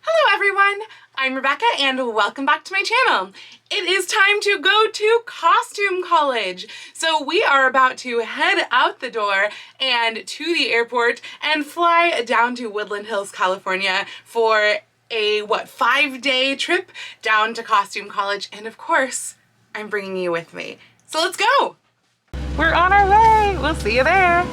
Hello everyone, I'm Rebecca and welcome back to my channel. It is time to go to costume college. So we are about to head out the door and to the airport and fly down to Woodland Hills, California for a 5-day trip down to costume college. And of course, I'm bringing you with me. So let's go. We're on our way. We'll see you there.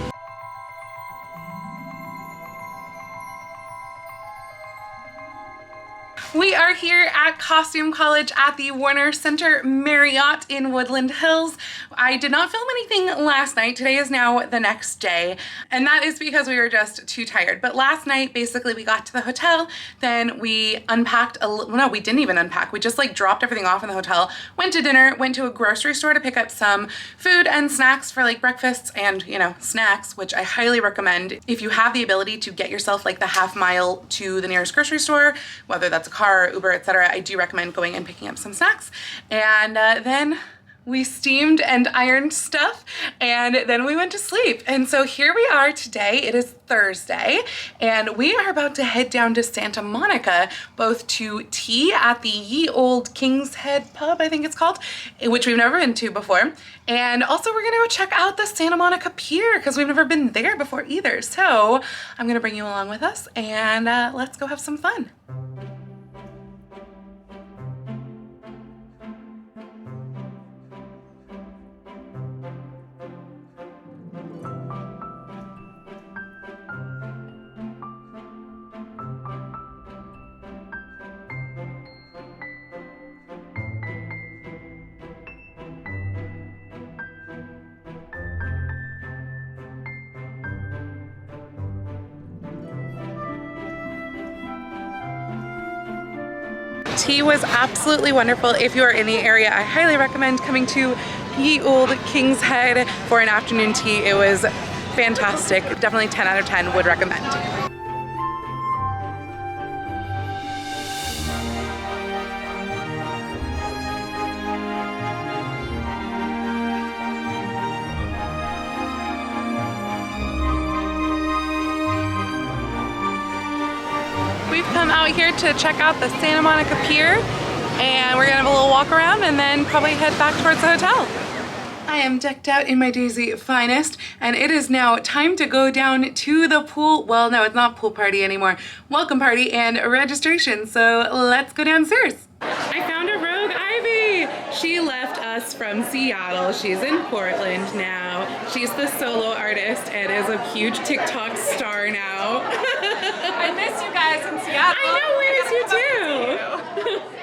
We are here at Costume College at the Warner Center Marriott in Woodland Hills. I did not film anything last night. Today is now the next day, and that is because we were just too tired. But last night, basically, we got to the hotel, then we unpacked no, we didn't even unpack. We just dropped everything off in the hotel, went to dinner, went to a grocery store to pick up some food and snacks for breakfasts and, snacks, which I highly recommend. If you have the ability to get yourself the half mile to the nearest grocery store, whether that's a car, Uber, etc., I do recommend going and picking up some snacks. And then we steamed and ironed stuff, and then we went to sleep. And so here we are today. It is Thursday, and we are about to head down to Santa Monica, both to tea at the Ye Old King's Head pub, I think it's called, which we've never been to before. And also we're gonna go check out the Santa Monica Pier because we've never been there before either. So I'm gonna bring you along with us, and let's go have some fun. Tea was absolutely wonderful. If you are in the area, I highly recommend coming to Ye Old King's Head for an afternoon tea. It was fantastic. Definitely 10 out of 10 would recommend. We've come out here to check out the Santa Monica Pier, and we're gonna have a little walk around and then probably head back towards the hotel. I am decked out in my Daisy finest, and it is now time to go down to the pool. Well, no, it's not pool party anymore. Welcome party and registration. So let's go downstairs. I found a rogue Ivy. She left us from Seattle. She's in Portland now. She's the solo artist and is a huge TikTok star now. I miss you guys in Seattle. I know, we miss you too.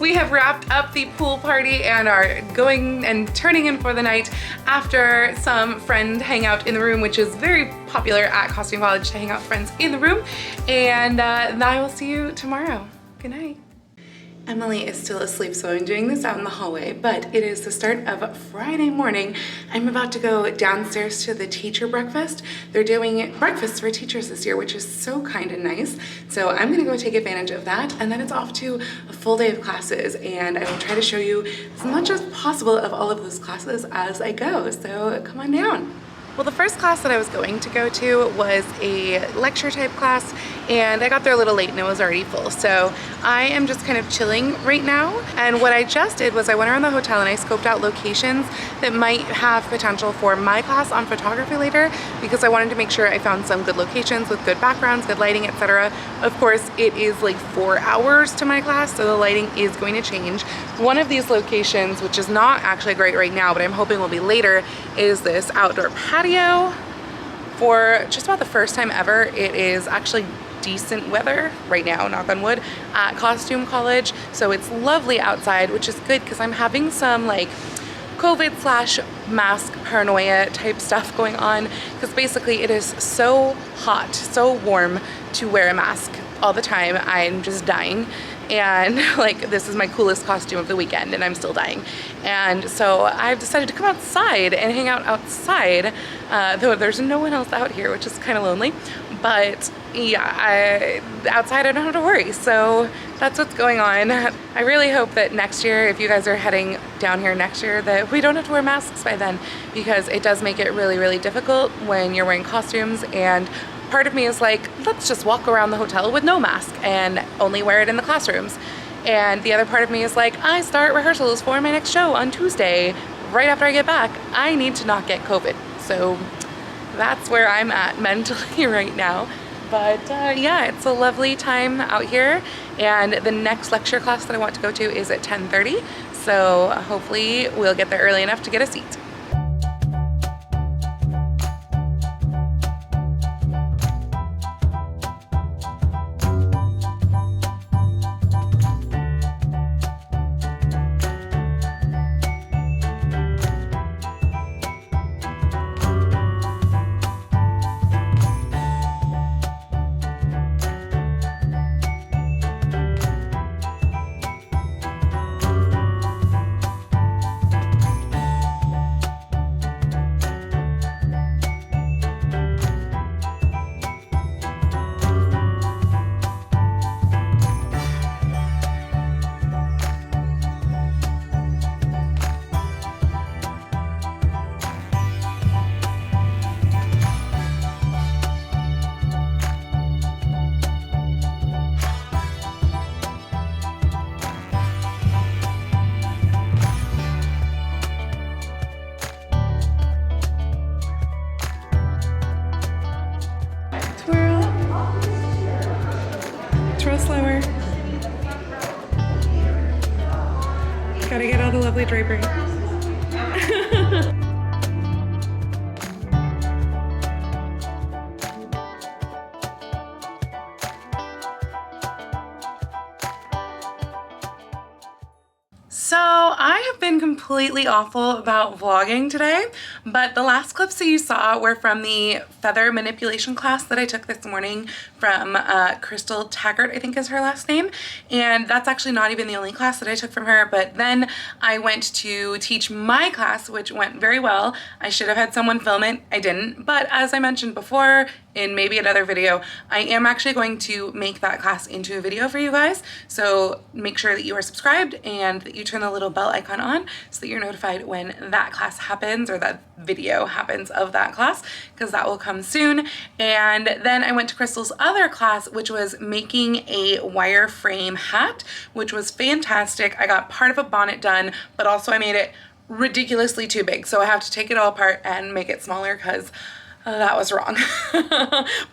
We have wrapped up the pool party and are going and turning in for the night after some friend hangout in the room, which is very popular at Costume College to hang out with friends in the room. And I will see you tomorrow. Good night. Emily is still asleep, so I'm doing this out in the hallway, but it is the start of Friday morning. I'm about to go downstairs to the teacher breakfast. They're doing breakfast for teachers this year, which is so kind and nice. So I'm gonna go take advantage of that, and then it's off to a full day of classes, and I will try to show you as much as possible of all of those classes as I go, so come on down. Well, the first class that I was going to go to was a lecture type class, and I got there a little late and it was already full. So I am just kind of chilling right now. And what I just did was I went around the hotel and I scoped out locations that might have potential for my class on photography later, because I wanted to make sure I found some good locations with good backgrounds, good lighting, etc. Of course, it is like 4 hours to my class, so the lighting is going to change. One of these locations, which is not actually great right now, but I'm hoping will be later, is this outdoor patio. For just about the first time ever, it is actually decent weather right now, knock on wood, at Costume College. So it's lovely outside, which is good because I'm having some like COVID slash mask paranoia type stuff going on, because basically it is so hot, so warm to wear a mask all the time. I'm just dying. And like, this is my coolest costume of the weekend and I'm still dying. And so I've decided to come outside and hang out outside, though there's no one else out here, which is kind of lonely. But yeah, outside I don't have to worry. So that's what's going on. I really hope that next year, if you guys are heading down here next year, that we don't have to wear masks by then, because it does make it really, really difficult when you're wearing costumes. And part of me is like, let's just walk around the hotel with no mask and only wear it in the classrooms. And the other part of me is like, I start rehearsals for my next show on Tuesday, right after I get back. I need to not get COVID. So that's where I'm at mentally right now. But yeah, it's a lovely time out here. And the next lecture class that I want to go to is at 10:30. So hopefully we'll get there early enough to get a seat. Twirl slower. Gotta get all the lovely drapery. So I have been completely awful about vlogging today, but the last clips that you saw were from the feather manipulation class that I took this morning from Crystal Taggart, I think is her last name. And that's actually not even the only class that I took from her, but then I went to teach my class, which went very well. I should have had someone film it, I didn't. But as I mentioned before, in maybe another video, I am actually going to make that class into a video for you guys. So make sure that you are subscribed and that you turn the little bell icon on so that you're notified when that class happens, or that video happens of that class, because that will come soon. And then I went to Crystal's other class, which was making a wireframe hat, which was fantastic. I got part of a bonnet done, but also I made it ridiculously too big. So I have to take it all apart and make it smaller because that was wrong.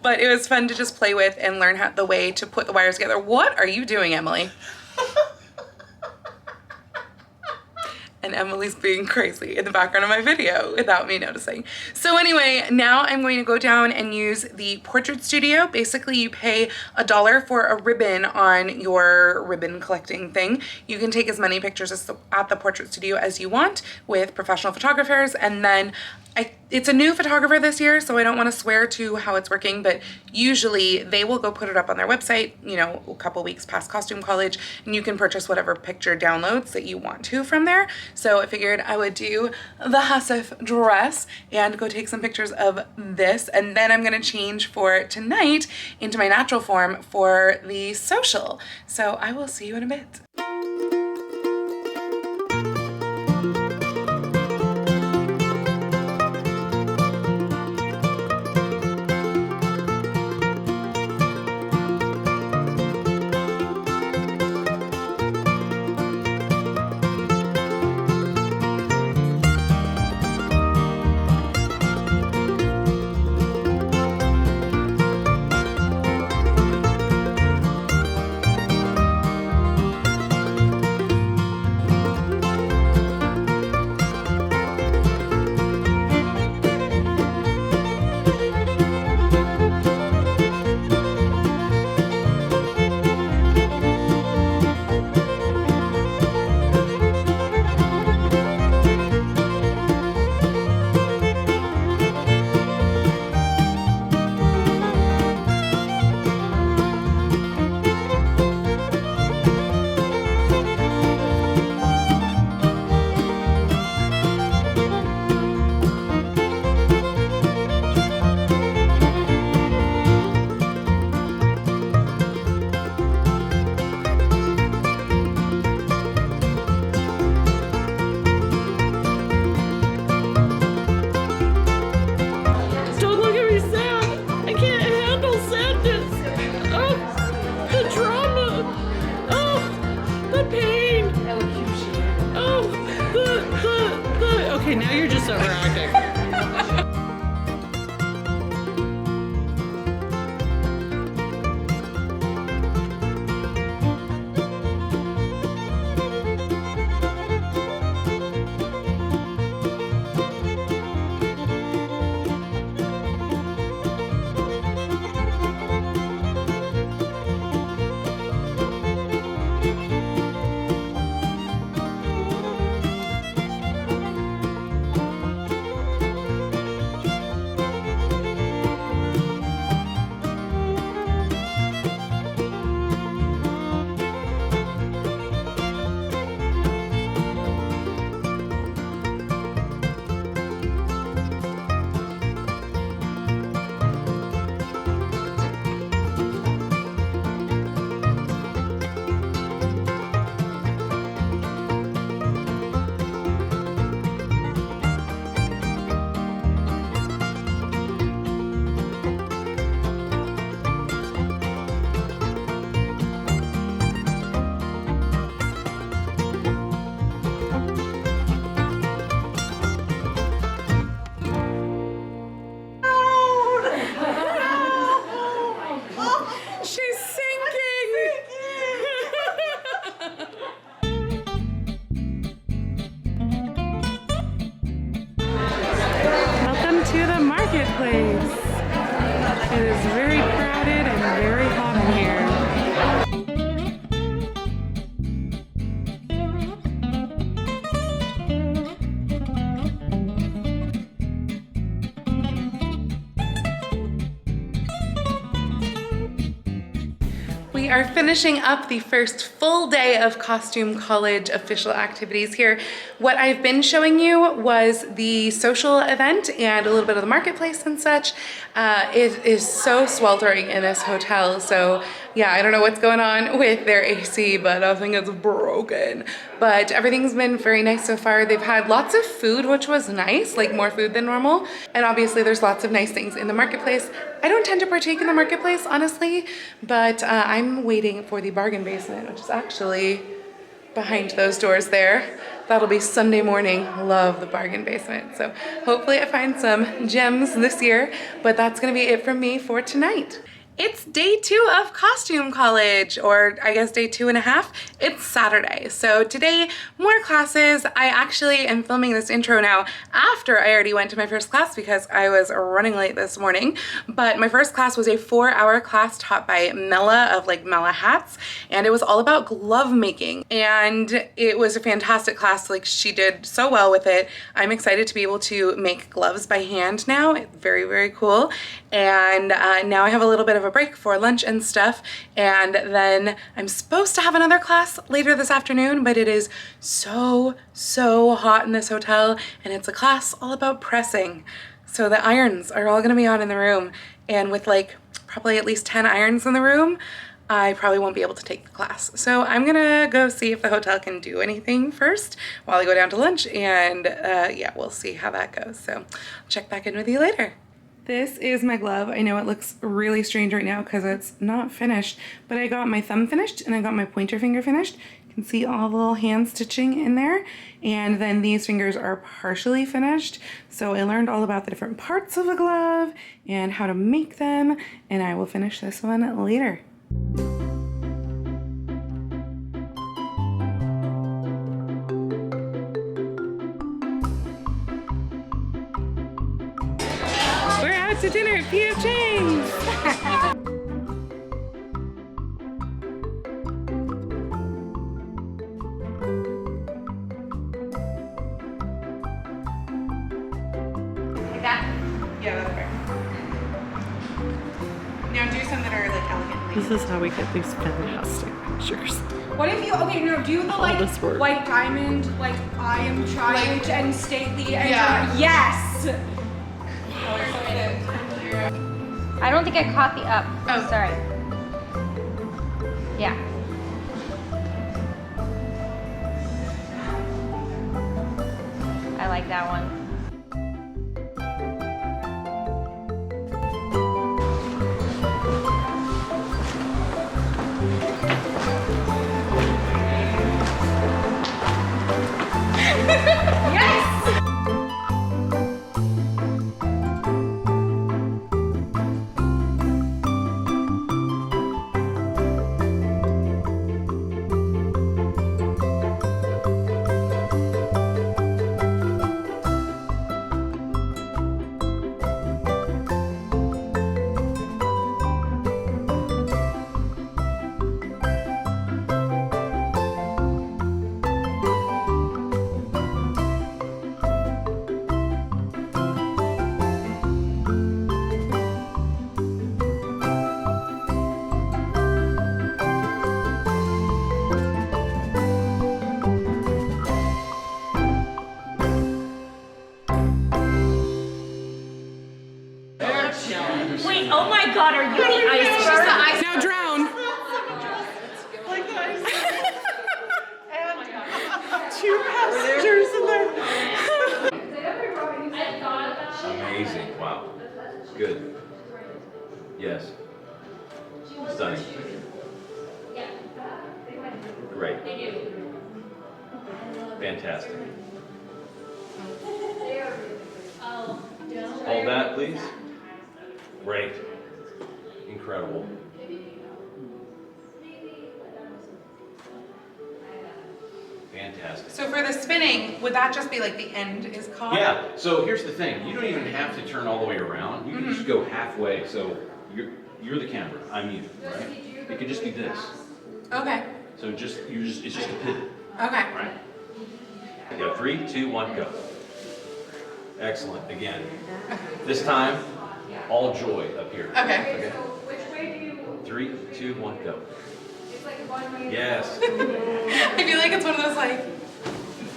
But it was fun to just play with and learn the way to put the wires together. What are you doing, Emily? And Emily's being crazy in the background of my video without me noticing. So anyway, now I'm going to go down and use the portrait studio. Basically, you pay $1 for a ribbon on your ribbon collecting thing. You can take as many pictures at the portrait studio as you want with professional photographers. And then it's a new photographer this year, so I don't want to swear to how it's working, but usually they will go put it up on their website, you know, a couple weeks past Costume College, and you can purchase whatever picture downloads that you want to from there. So I figured I would do the Hasif dress and go take some pictures of this, and then I'm going to change for tonight into my natural form for the social. So I will see you in a bit. She's overacting. She's sinking! Welcome to the marketplace. It is very crowded and very hot in here. We are finishing up the first full day of Costume College official activities here. What I've been showing you was the social event and a little bit of the marketplace and such. It is so sweltering in this hotel, so yeah, I don't know what's going on with their AC, but I think it's broken. But everything's been very nice so far. They've had lots of food, which was nice, like more food than normal. And obviously there's lots of nice things in the marketplace. I don't tend to partake in the marketplace, honestly, but I'm waiting for the bargain basement, which is actually behind those doors there. That'll be Sunday morning. Love the bargain basement. So hopefully I find some gems this year, but that's gonna be it from me for tonight. It's day 2 of Costume College, or I guess day 2.5. It's Saturday. So today, more classes. I actually am filming this intro now after I already went to my first class because I was running late this morning. But my first class was a 4-hour class taught by Mela of like Mela Hats, and it was all about glove making. And it was a fantastic class. Like, she did so well with it. I'm excited to be able to make gloves by hand now. It's very, very cool. And now I have a little bit of a break for lunch and stuff, and then I'm supposed to have another class later this afternoon, but it is so hot in this hotel, and it's a class all about pressing. So the irons are all gonna be on in the room, and with like probably at least 10 irons in the room, I probably won't be able to take the class. So I'm gonna go see if the hotel can do anything first while I go down to lunch, and yeah, we'll see how that goes. So I'll check back in with you later. This is my glove. I know it looks really strange right now because it's not finished, but I got my thumb finished and I got my pointer finger finished. You can see all the little hand stitching in there. And then these fingers are partially finished. So I learned all about the different parts of a glove and how to make them, and I will finish this one later. To dinner at P.F. Chang's. Like that? Yeah, that's fair. Now do some that are like elegantly. This is how we get these fantastic pictures. What if you, okay, no, do the like this work. white diamond, like I am trying Like- and stately and Yeah. yes! I don't think I caught the up. Oh. Sorry. Yeah. I like that one. Yes! Great. Fantastic. Hold that, please. Great. Incredible. Fantastic. So for the spinning, would that just be like the end is caught? Yeah, so here's the thing. You don't even have to turn all the way around. You can just go halfway. So you're the camera. I'm you, right? It could just be this. Okay. So it's just a pivot. Okay. Right? Yeah, 3, 2, 1, go. Excellent. Again. This time, all joy up here. Okay. Which way do you? 3, 2, 1, go. It's like a one-way. Yes. I feel like it's one of those like.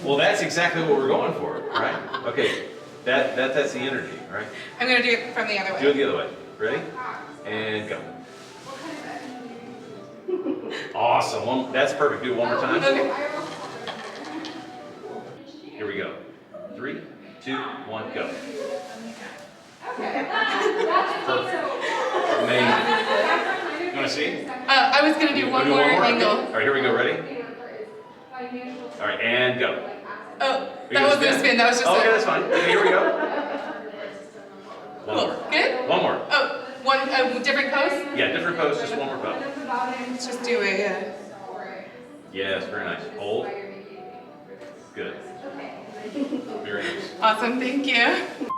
Well, that's exactly what we're going for, right? Okay. That's the energy, right? I'm gonna do it from the other way. Do it the other way. Ready? And go. Awesome. That's perfect. Do it one more time. Okay. Here we go. 3, 2, 1, go. Perfect. Amazing. You want to see? I was gonna do one more angle. Okay. All right, here we go. Ready? All right, and go. Oh, that wasn't a spin. That was just. Okay, that's fine. Okay, here we go. One Cool. more. Good. One more. Oh, one different pose. Yeah, different pose. Just one more pose. Let's just do a. Yes, very nice. Hold. Good. Very nice. Awesome. Thank you.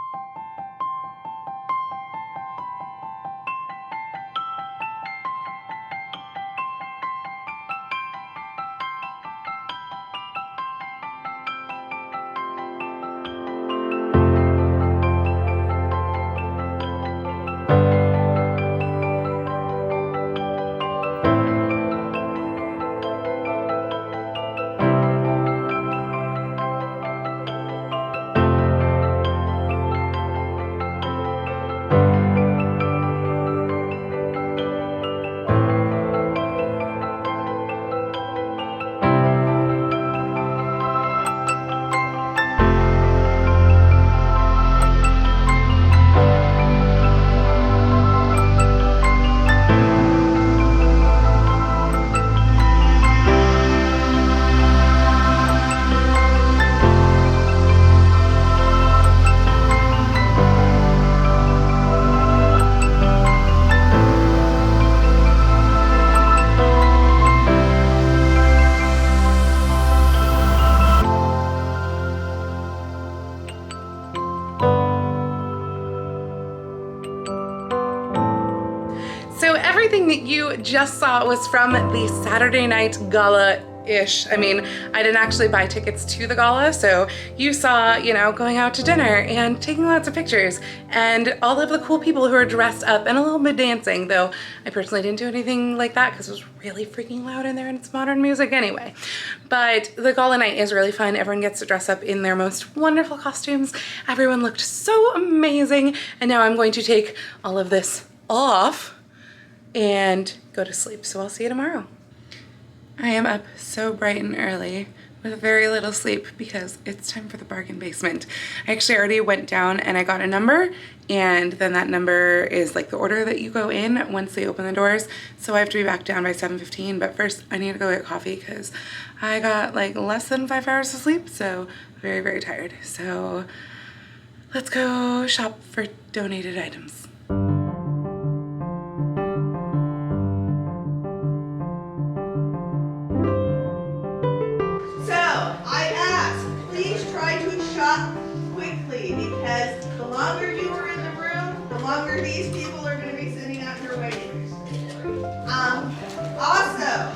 So everything that you just saw was from the Saturday night gala-ish. I mean, I didn't actually buy tickets to the gala, so you saw, you know, going out to dinner and taking lots of pictures and all of the cool people who are dressed up and a little bit dancing, though I personally didn't do anything like that because it was really freaking loud in there and it's modern music anyway. But the gala night is really fun. Everyone gets to dress up in their most wonderful costumes. Everyone looked so amazing. And now I'm going to take all of this off and go to sleep. So I'll see you tomorrow. I am up so bright and early with very little sleep because it's time for the bargain basement. I actually already went down and I got a number, and then that number is like the order that you go in once they open the doors. So I have to be back down by 7:15, but first I need to go get coffee because I got like less than 5 hours of sleep, so very, very tired. So let's go shop for donated items. Quickly, because the longer you are in the room, the longer these people are going to be sitting out here waiting. Also,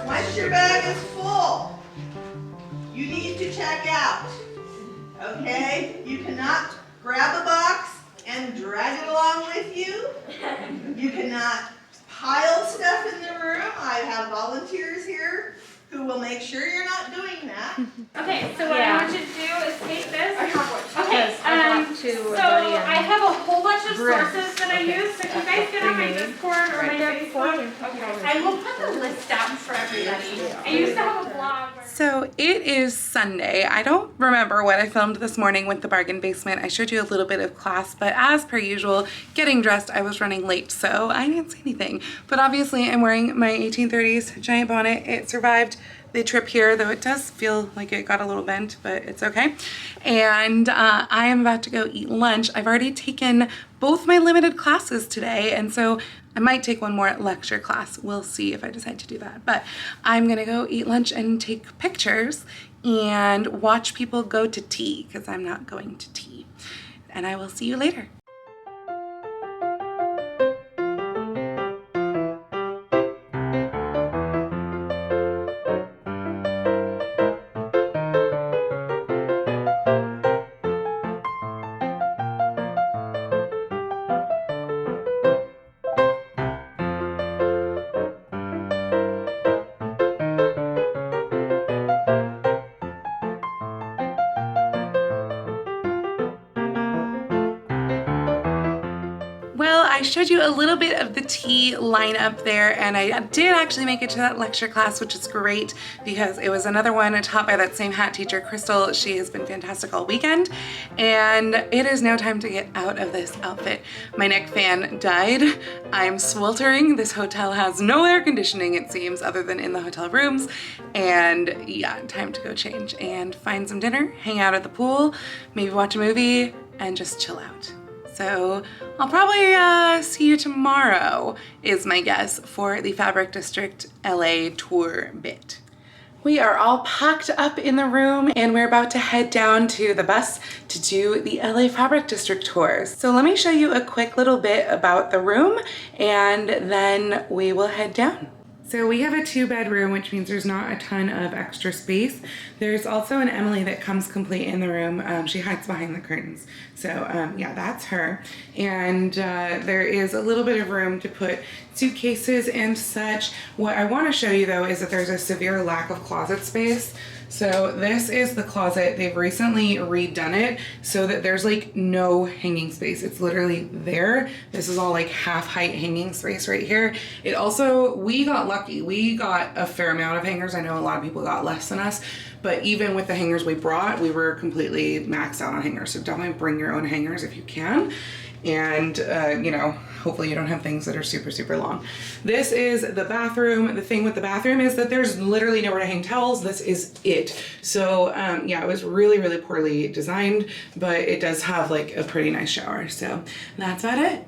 once your bag is full, you need to check out. Okay? You cannot grab a box and drag it along with you. You cannot pile stuff in the room. I have volunteers here who will make sure you're not doing that. Okay, so what I want you to do is take this. I have one. Okay, so I have a whole bunch of Brim. sources that I use. So if you guys get on my Discord or my Facebook, I will put the list down for everybody. I used to have a blog. So it is Sunday. I don't remember what I filmed this morning with the bargain basement. I showed you a little bit of class, but as per usual, getting dressed, I was running late, so I didn't see anything. But obviously I'm wearing my 1830s giant bonnet. It survived the trip here, though it does feel like it got a little bent, but it's okay. And I am about to go eat lunch. I've already taken both my limited classes today, and so I might take one more lecture class. We'll see if I decide to do that. But I'm gonna go eat lunch and take pictures and watch people go to tea, because I'm not going to tea. And I will see you later. Well, I showed you a little bit of the tea lineup there, and I did actually make it to that lecture class, which is great because it was another one taught by that same hat teacher, Crystal. She has been fantastic all weekend, and it is now time to get out of this outfit. My neck fan died. I'm sweltering. This hotel has no air conditioning, it seems, other than in the hotel rooms, and yeah, time to go change and find some dinner, hang out at the pool, maybe watch a movie, and just chill out. So I'll probably see you tomorrow, is my guess, for the Fabric District LA tour bit. We are all packed up in the room and we're about to head down to the bus to do the LA Fabric District tours. So let me show you a quick little bit about the room and then we will head down. So we have a 2-bedroom, which means there's not a ton of extra space. There's also an Emily that comes complete in the room. She hides behind the curtains. So yeah, that's her. And there is a little bit of room to put suitcases and such. What I want to show you though is that there's a severe lack of closet space. So this is the closet. They've recently redone it so that there's like no hanging space. It's literally there. This is all like half height hanging space right here. It also, we got lucky. We got a fair amount of hangers. I know a lot of people got less than us, but even with the hangers we brought, we were completely maxed out on hangers. So definitely bring your own hangers if you can. And you know, hopefully you don't have things that are super, super long. This is the bathroom. The thing with the bathroom is that there's literally nowhere to hang towels. This is it. So yeah, it was really, really poorly designed, but it does have like a pretty nice shower. So that's about it.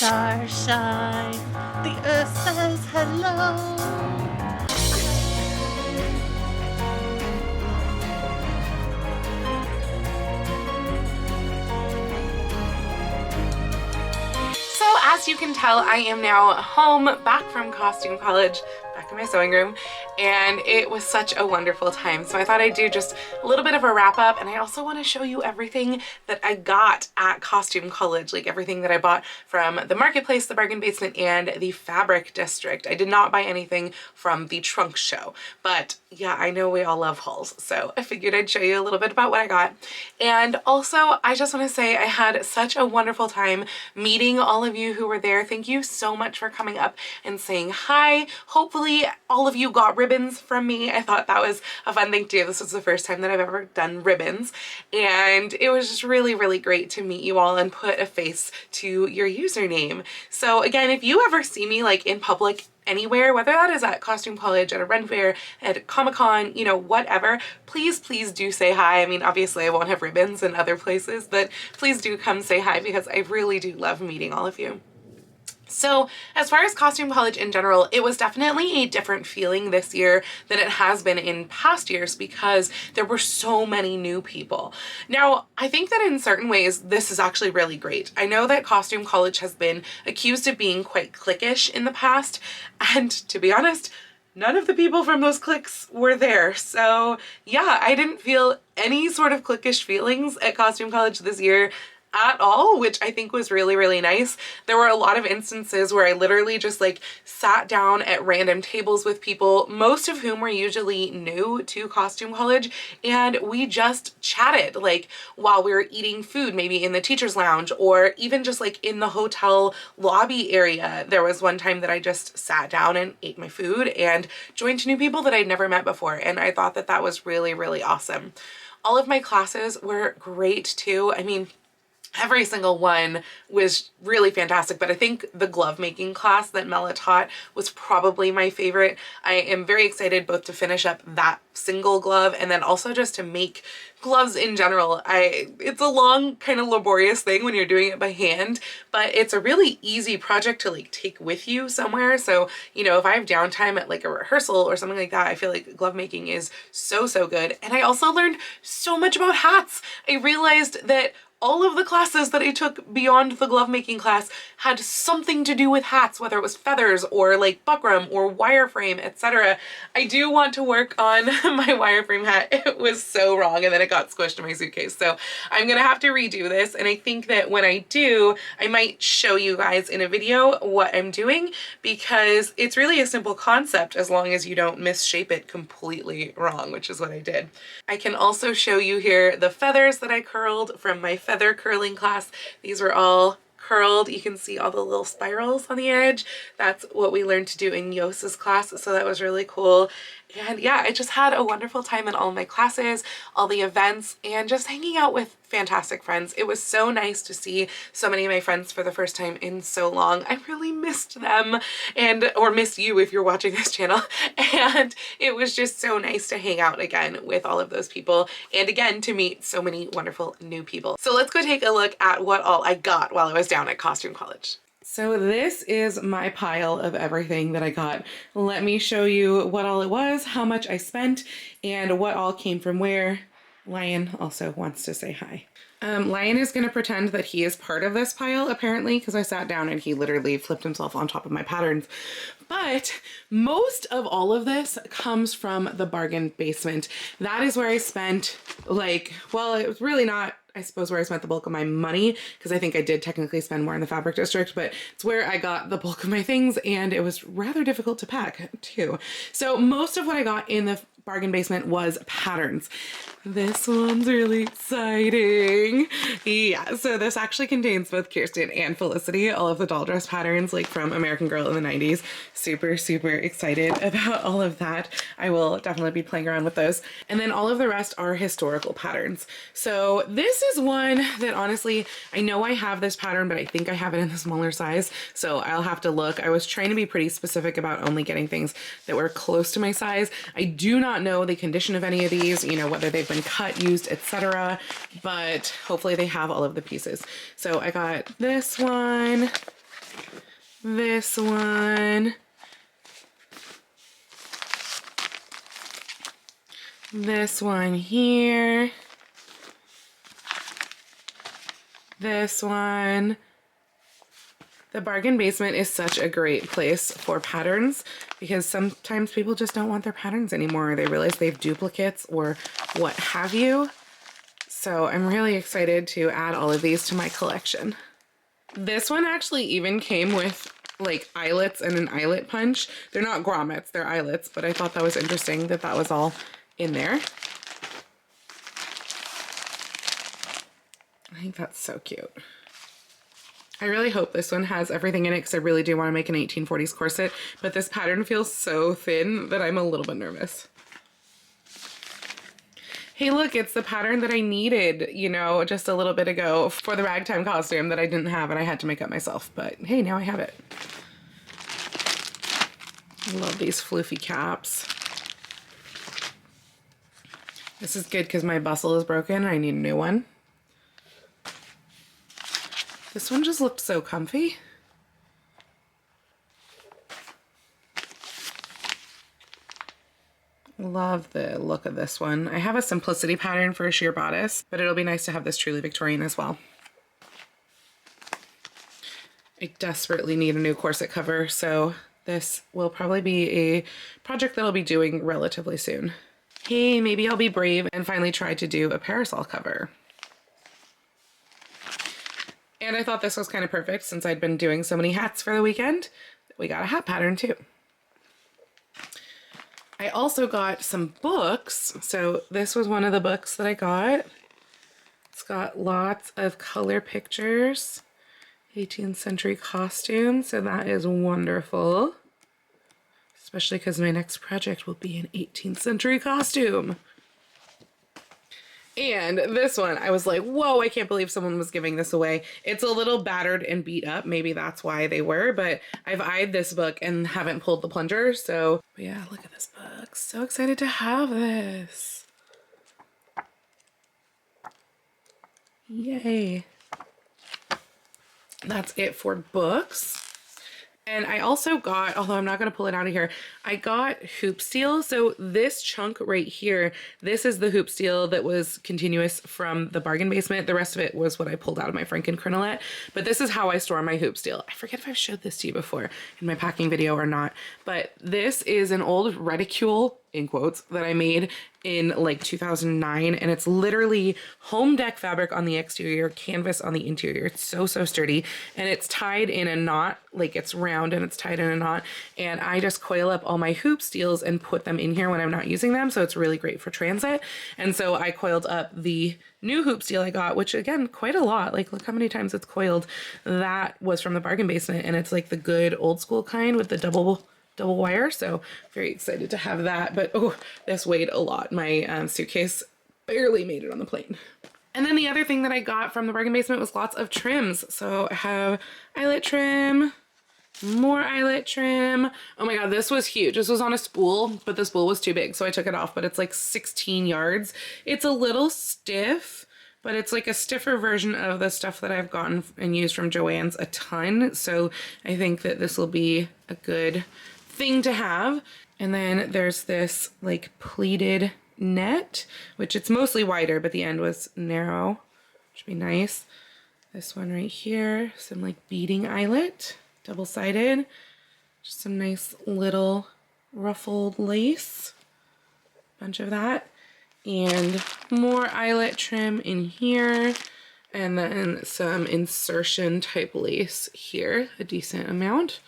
Stars shine, the earth says hello. So as you can tell, I am now home, back from costume college, back in my sewing room, and it was such a wonderful time. So I thought I'd do just a little bit of a wrap up, and I also want to show you everything that I got at Costume College, like everything that I bought from the marketplace, the bargain basement, and the fabric district. I did not buy anything from the trunk show, but yeah, I know we all love hauls, so I figured I'd show you a little bit about what I got. And also, I just want to say I had such a wonderful time meeting all of you who were there. Thank you so much for coming up and saying hi. Hopefully all of you got ribbons from me. I thought that was a fun thing to do. This was the first time that I've ever done ribbons, and it was just really, really great to meet you all and put a face to your username. So again, if you ever see me like in public anywhere, whether that is at Costume College, at a Ren Fair, at Comic-Con, you know, whatever, please do say hi. I mean, obviously I won't have ribbons in other places, but please do come say hi because I really do love meeting all of you. So as far as Costume College in general, it was definitely a different feeling this year than it has been in past years because there were so many new people. Now, I think that in certain ways, this is actually really great. I know that Costume College has been accused of being quite cliquish in the past, and to be honest, none of the people from those cliques were there. So yeah, I didn't feel any sort of cliquish feelings at Costume College this year at all, which I think was really, really nice. There were a lot of instances where I literally just like sat down at random tables with people, most of whom were usually new to Costume College, and we just chatted like while we were eating food, maybe in the teacher's lounge or even just like in the hotel lobby area. There was one time that I just sat down and ate my food and joined new people that I'd never met before, and I thought that that was really, really awesome. All of my classes were great too. I mean, every single one was really fantastic, but I think the glove making class that Mela taught was probably my favorite. I am very excited both to finish up that single glove and then also just to make gloves in general. It's a long, kind of laborious thing when you're doing it by hand, but it's a really easy project to like take with you somewhere. So, you know, if I have downtime at like a rehearsal or something like that, I feel like glove making is so, so good. And I also learned so much about hats. I realized that all of the classes that I took beyond the glove making class had something to do with hats, whether it was feathers or like buckram or wireframe, etc. I do want to work on my wireframe hat. It was so wrong and then it got squished in my suitcase. So I'm gonna have to redo this, and I think that when I do, I might show you guys in a video what I'm doing because it's really a simple concept as long as you don't misshape it completely wrong, which is what I did. I can also show you here the feathers that I curled from my feather curling class. These were all curled. You can see all the little spirals on the edge. That's what we learned to do in Yosa's class, so that was really cool. And yeah, I just had a wonderful time in all of my classes, all the events, and just hanging out with fantastic friends. It was so nice to see so many of my friends for the first time in so long. I really missed them, or miss you if you're watching this channel. And it was just so nice to hang out again with all of those people, and again to meet so many wonderful new people. So let's go take a look at what all I got while I was down at Costume College. So this is my pile of everything that I got. Let me show you what all it was, how much I spent, and what all came from where. Lion also wants to say hi. Lion is going to pretend that he is part of this pile, apparently, because I sat down and he literally flipped himself on top of my patterns. But most of all of this comes from the bargain basement. That is where I spent, like, well, it was really not, I suppose, where I spent the bulk of my money, because I think I did technically spend more in the fabric district, but it's where I got the bulk of my things, and it was rather difficult to pack too. So most of what I got in the bargain basement was patterns. This one's really exciting. Yeah, so this actually contains both Kirsten and Felicity, all of the doll dress patterns like from American Girl in the 90s. Super, super excited about all of that. I will definitely be playing around with those. And then all of the rest are historical patterns. So this is one that honestly, I know I have this pattern, but I think I have it in the smaller size. So I'll have to look. I was trying to be pretty specific about only getting things that were close to my size. I do not know the condition of any of these, you know, whether they've been cut, used, etc., but hopefully they have all of the pieces. So I got this one, this one, this one here, this one, The bargain basement is such a great place for patterns because sometimes people just don't want their patterns anymore. They realize they have duplicates or what have you. So I'm really excited to add all of these to my collection. This one actually even came with like eyelets and an eyelet punch. They're not grommets, they're eyelets, but I thought that was interesting that that was all in there. I think that's so cute. I really hope this one has everything in it because I really do want to make an 1840s corset, but this pattern feels so thin that I'm a little bit nervous. Hey look, it's the pattern that I needed, you know, just a little bit ago for the ragtime costume that I didn't have and I had to make up myself, but hey, now I have it. I love these floofy caps. This is good because my bustle is broken and I need a new one. This one just looked so comfy. Love the look of this one. I have a simplicity pattern for a sheer bodice, but it'll be nice to have this truly Victorian as well. I desperately need a new corset cover, so this will probably be a project that I'll be doing relatively soon. Hey, maybe I'll be brave and finally try to do a parasol cover. And I thought this was kind of perfect since I'd been doing so many hats for the weekend. We got a hat pattern too. I also got some books. So this was one of the books that I got. It's got lots of color pictures, 18th century costumes. So that is wonderful. Especially because my next project will be an 18th century costume. And this one, I was like, whoa, I can't believe someone was giving this away. It's a little battered and beat up. Maybe that's why they were, but I've eyed this book and haven't pulled the plunger. So yeah, look at this book. So excited to have this. Yay. That's it for books. And I also got, although I'm not going to pull it out of here, I got hoop steel. So this chunk right here, this is the hoop steel that was continuous from the bargain basement. The rest of it was what I pulled out of my Franken crinolet. But this is how I store my hoop steel. I forget if I've showed this to you before in my packing video or not. But this is an old reticule, in quotes, that I made in like 2009, and it's literally home deck fabric on the exterior, canvas on the interior. It's so sturdy, and it's tied in a knot, like it's round and it's tied in a knot, and I just coil up all my hoop steels and put them in here when I'm not using them, so it's really great for transit. And so I coiled up the new hoop steel I got, which again, quite a lot, like look how many times it's coiled. That was from the bargain basement, and it's like the good old school kind with the double wire, so very excited to have that. But oh, this weighed a lot. My suitcase barely made it on the plane. And then the other thing that I got from the bargain basement was lots of trims. So I have eyelet trim, more eyelet trim. Oh my god, this was huge. This was on a spool, but the spool was too big, so I took it off, but it's like 16 yards. It's a little stiff, but it's like a stiffer version of the stuff that I've gotten and used from Joann's a ton. So I think that this will be a good thing to have. And then there's this like pleated net, which it's mostly wider, but the end was narrow, which would be nice. This one right here, some like beading eyelet, double-sided, just some nice little ruffled lace, bunch of that, and more eyelet trim in here, and then some insertion type lace here, a decent amount.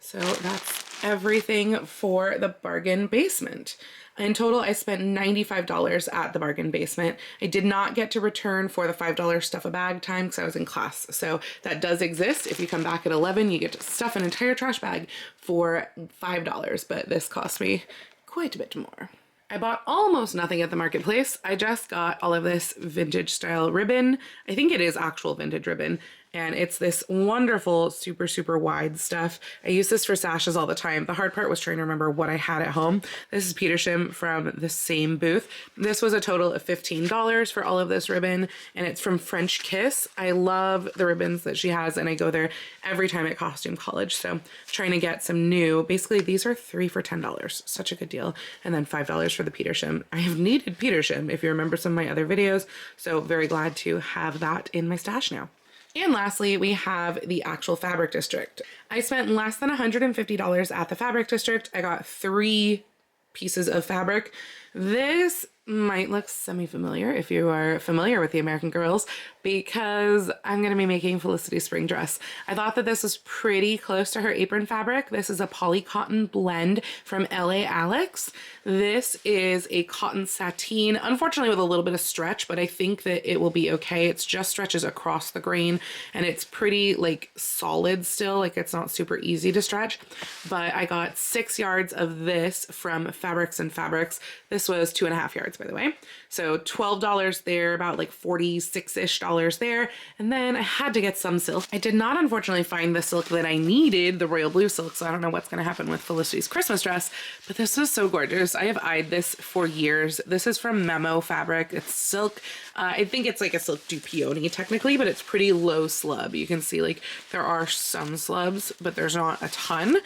So that's everything for the bargain basement. In total, I spent $95 at the bargain basement. I did not get to return for the $5 stuff a bag time because I was in class. So that does exist. If you come back at 11, you get to stuff an entire trash bag for $5, but this cost me quite a bit more. I bought almost nothing at the marketplace. I just got all of this vintage style ribbon. I think it is actual vintage ribbon. And it's this wonderful, super wide stuff. I use this for sashes all the time. The hard part was trying to remember what I had at home. This is Petersham from the same booth. This was a total of $15 for all of this ribbon, and it's from French Kiss. I love the ribbons that she has, and I go there every time at Costume College. So trying to get some new, basically these are 3 for $10. Such a good deal. And then $5 for the Petersham. I have needed Petersham if you remember some of my other videos. So very glad to have that in my stash now. And lastly, we have the actual fabric district. I spent less than $150 at the fabric district. I got 3 pieces of fabric. This might look semi-familiar if you are familiar with the American Girls, because I'm going to be making Felicity's spring dress. I thought that this was pretty close to her apron fabric. This is a poly cotton blend from LA Alex. This is a cotton sateen, unfortunately with a little bit of stretch, but I think that it will be okay. It's just stretches across the grain and it's pretty like solid still, like it's not super easy to stretch. But I got 6 yards of this from Fabrics and Fabrics. This was 2.5 yards, by the way. So $12 there, about like $46-ish there. And then I had to get some silk. I did not unfortunately find the silk that I needed, the royal blue silk, so I don't know what's gonna happen with Felicity's Christmas dress, but this was so gorgeous. I have eyed this for years. This is from Memo Fabric. It's silk. I think it's like a silk du peony technically, but it's pretty low slub. You can see like there are some slubs, but there's not a ton.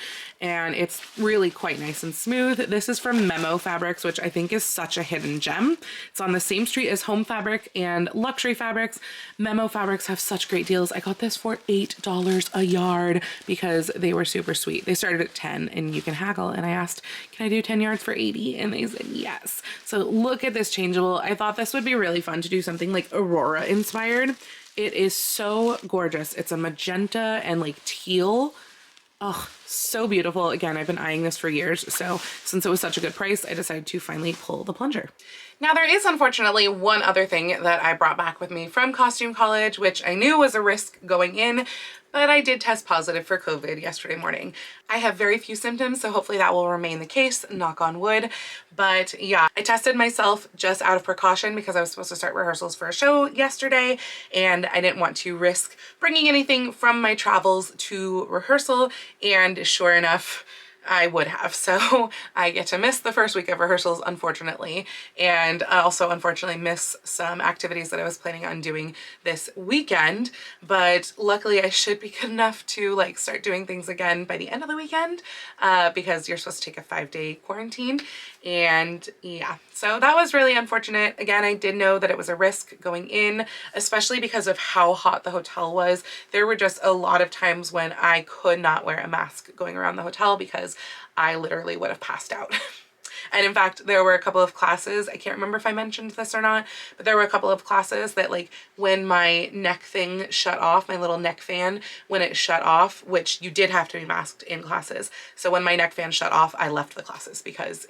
And it's really quite nice and smooth. This is from Memo Fabrics, which I think is such a hidden gem. It's on the same street as Home Fabric and Luxury Fabrics. Memo Fabrics have such great deals. I got this for $8 a yard because they were super sweet. They started at 10 and you can haggle. And I asked, can I do 10 yards for 80? And they said yes. So look at this changeable. I thought this would be really fun to do something like Aurora inspired. It is so gorgeous. It's a magenta and like teal. Oh, so beautiful. Again, I've been eyeing this for years. So since it was such a good price, I decided to finally pull the plunger. Now there is unfortunately one other thing that I brought back with me from Costume College, which I knew was a risk going in, but I did test positive for COVID yesterday morning. I have very few symptoms, so hopefully that will remain the case, knock on wood. But yeah, I tested myself just out of precaution because I was supposed to start rehearsals for a show yesterday and I didn't want to risk bringing anything from my travels to rehearsal, and sure enough, I would have. So I get to miss the first week of rehearsals, unfortunately, and I also unfortunately miss some activities that I was planning on doing this weekend. But luckily I should be good enough to like start doing things again by the end of the weekend, because you're supposed to take a 5-day quarantine. And yeah, so that was really unfortunate. Again, I did know that it was a risk going in, especially because of how hot the hotel was. There were just a lot of times when I could not wear a mask going around the hotel because I literally would have passed out. And in fact, there were a couple of classes, I can't remember if I mentioned this or not, but there were a couple of classes that like when my neck thing shut off, my little neck fan, when it shut off, which you did have to be masked in classes. So when my neck fan shut off, I left the classes because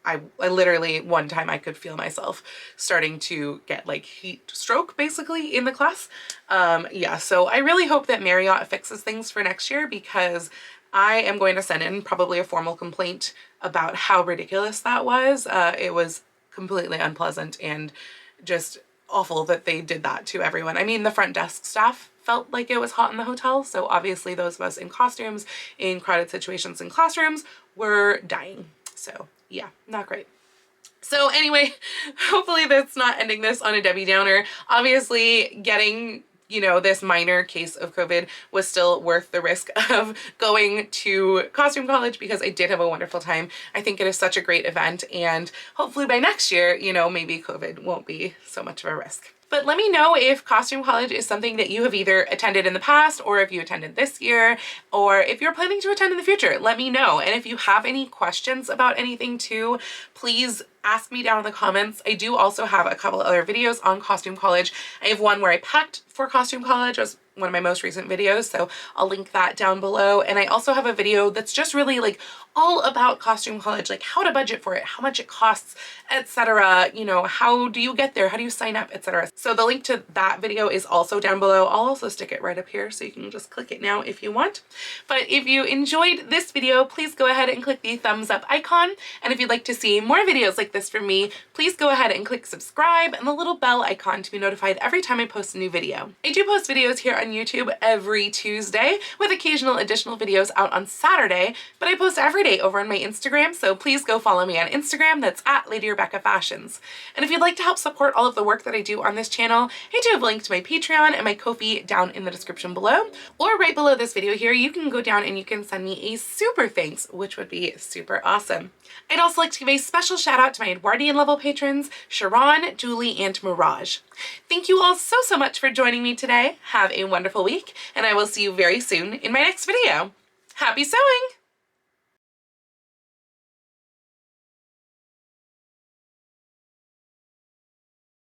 I literally, one time I could feel myself starting to get like heat stroke basically in the class. Yeah, so I really hope that Marriott fixes things for next year, because I am going to send in probably a formal complaint about how ridiculous that was. It was completely unpleasant and just awful that they did that to everyone. I mean, the front desk staff felt like it was hot in the hotel, so obviously those of us in costumes, in crowded situations in classrooms, were dying. So yeah, not great. So anyway, hopefully that's not ending this on a Debbie Downer. Obviously getting, you know, this minor case of COVID was still worth the risk of going to Costume College because I did have a wonderful time. I think it is such a great event, and hopefully by next year, you know, maybe COVID won't be so much of a risk. But let me know if Costume College is something that you have either attended in the past, or if you attended this year, or if you're planning to attend in the future. Let me know. And if you have any questions about anything too, please ask me down in the comments. I do also have a couple other videos on Costume College. I have one where I packed for Costume College. It was one of my most recent videos, so I'll link that down below. And I also have a video that's just really like all about Costume College, like how to budget for it, how much it costs, etc. You know, how do you get there? How do you sign up, etc. So the link to that video is also down below. I'll also stick it right up here so you can just click it now if you want. But if you enjoyed this video, please go ahead and click the thumbs up icon. And if you'd like to see more videos like this from me, please go ahead and click subscribe and the little bell icon to be notified every time I post a new video. I do post videos here on YouTube every Tuesday with occasional additional videos out on Saturday, but I post every day over on my Instagram, so please go follow me on Instagram. That's at Lady Rebecca Fashions. And if you'd like to help support all of the work that I do on this channel, I do have a link to my Patreon and my Ko-fi down in the description below, or right below this video here, you can go down and you can send me a super thanks, which would be super awesome. I'd also like to give a special shout out to my Edwardian level patrons, Sharon, Julie, and Mirage. Thank you all so much for joining me today. Have a wonderful week, and I will see you very soon in my next video. Happy sewing!